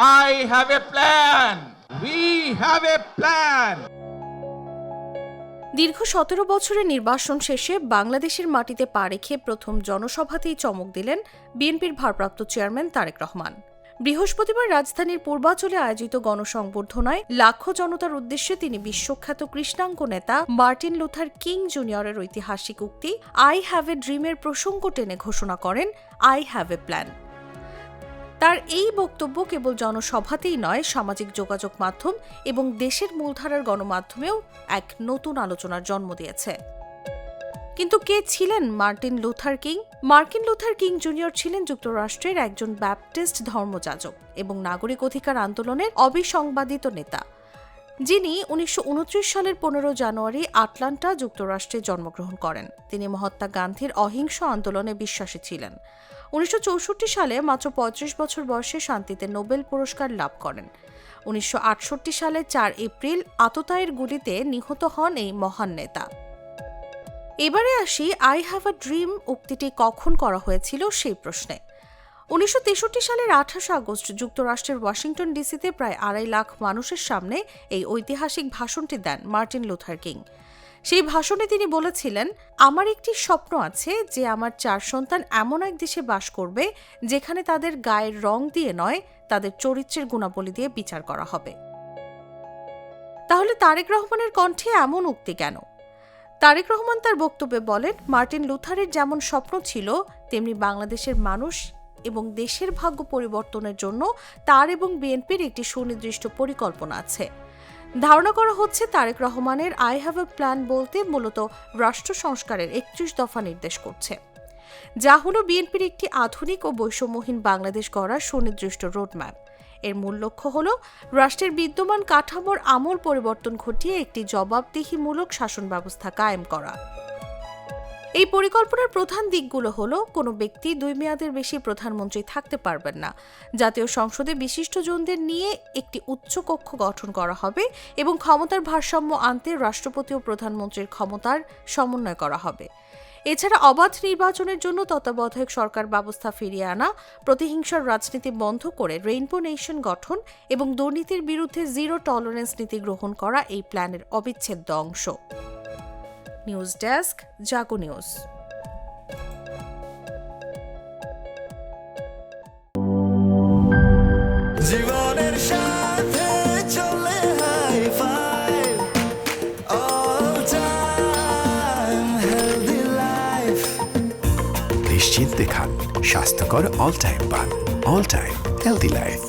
I have a plan. We have a plan. দীর্ঘ ১৭ বছরের নির্বাসন শেষে বাংলাদেশের মাটিতে পা রেখে প্রথম জনসভাতেই চমক দিলেন বিএনপির ভারপ্রাপ্ত চেয়ারম্যান তারেক রহমান। বৃহস্পতিবার রাজধানীর পূর্বাঞ্চলে আয়োজিত গণসংবর্ধনায় লাখো জনতার উদ্দেশ্যে তিনি বিশ্বখ্যাত কৃষ্ণাঙ্গ নেতা মার্টিন লুথার কিং জুনিয়রের ঐতিহাসিক উক্তি আই হ্যাভ এ ড্রিমের প্রসঙ্গ টেনে ঘোষণা করেন আই হ্যাভ এ প্ল্যান। তার এই বক্তব্য কেবল জনসভাতেই নয়, সামাজিক যোগাযোগ মাধ্যম এবং দেশের মূলধারার গণমাধ্যমেও এক নতুন আলোচনার জন্ম দিয়েছে। কিন্তু কে ছিলেন Martin Luther king? Martin Luther king junior ছিলেন যুক্তরাষ্ট্রের একজন ব্যাপটিস্ট ধর্মযাজক এবং নাগরিক অধিকার আন্দোলনের অবিসংবাদিত নেতা, যিনি ১৯২৯ সালের ১৫ জানুয়ারি আটলান্টা, যুক্তরাষ্ট্রে জন্মগ্রহণ করেন। তিনি মহাত্মা গান্ধীর অহিংস আন্দোলনে বিশ্বাসী ছিলেন। ১৯৬৪ সালে মাত্র ৩৫ বছর বয়সে শান্তিতে নোবেল পুরস্কার লাভ করেন। ১৯৬৮ সালে ৪ এপ্রিল আততায়ীর গুলিতে নিহত হন এই মহান নেতা। এবারে আসি আই হ্যাভ আ ড্রিম উক্তিটি কখন করা হয়েছিল সেই প্রশ্নে। ১৯৬৩ সালের ২৮ আগস্ট যুক্তরাষ্ট্রের ওয়াশিংটন ডিসিতে প্রায় ২.৫ লাখ মানুষের সামনে এই ঐতিহাসিক ভাষণটি দেন মার্টিন লুথার কিং। সেই ভাষণে তিনি বলেছিলেন, আমার একটি স্বপ্ন আছে যে আমার ৪ সন্তান এমন এক দেশে বাস করবে যেখানে তাদের গায়ের রং দিয়ে নয়, তাদের চরিত্রের গুণাবলী দিয়ে বিচার করা হবে। তাহলে তারেক রহমানের কণ্ঠে এমন উক্তি কেন? তারেক রহমান তার বক্তব্যে বলেন, মার্টিন লুথারের যেমন স্বপ্ন ছিল, তেমনি বাংলাদেশের মানুষ এবং দেশের ভাগ্য পরিবর্তনের জন্য তার এবং বিএনপির একটি সুনির্দিষ্ট পরিকল্পনা আছে। ধারণা করা হচ্ছে তারেক রহমানের আই হ্যাভ এ প্ল্যান বলতে মূলত রাষ্ট্র সংস্কারের ৩১ দফা নির্দেশ করছে, যা হল বিএনপির একটি আধুনিক ও বৈষম্যহীন বাংলাদেশ গড়ার সুনির্দিষ্ট রোডম্যাপ। এর মূল লক্ষ্য হল রাষ্ট্রের বিদ্যমান কাঠামোর আমূল পরিবর্তন ঘটিয়ে একটি জবাবদিহিমূলক শাসন ব্যবস্থা কায়েম করা। এই পরিকল্পনার প্রধান দিকগুলো হল, কোনো ব্যক্তি ২ মেয়াদের বেশি প্রধানমন্ত্রী থাকতে পারবেন না, জাতীয় সংসদে বিশিষ্টজনদের নিয়ে একটি উচ্চকক্ষ গঠন করা হবে এবং ক্ষমতার ভারসাম্য আনতে রাষ্ট্রপতি ও প্রধানমন্ত্রীর ক্ষমতার সমন্বয় করা হবে। এছাড়া অবাধ নির্বাচনের জন্য তত্ত্বাবধায়ক সরকার ব্যবস্থা ফিরিয়ে আনা, প্রতিহিংসার রাজনীতি বন্ধ করে রেইনবো নেশন গঠন এবং দুর্নীতির বিরুদ্ধে জিরো টলারেন্স নীতি গ্রহণ করা এই প্ল্যানের অবিচ্ছেদ্য অংশ। News desk, Jago news. জীবনের সাথে চলে high five, all time healthy life. নিশ্চিন্তে খান, স্বাস্থ্যকর অল টাইম পান। All time healthy life.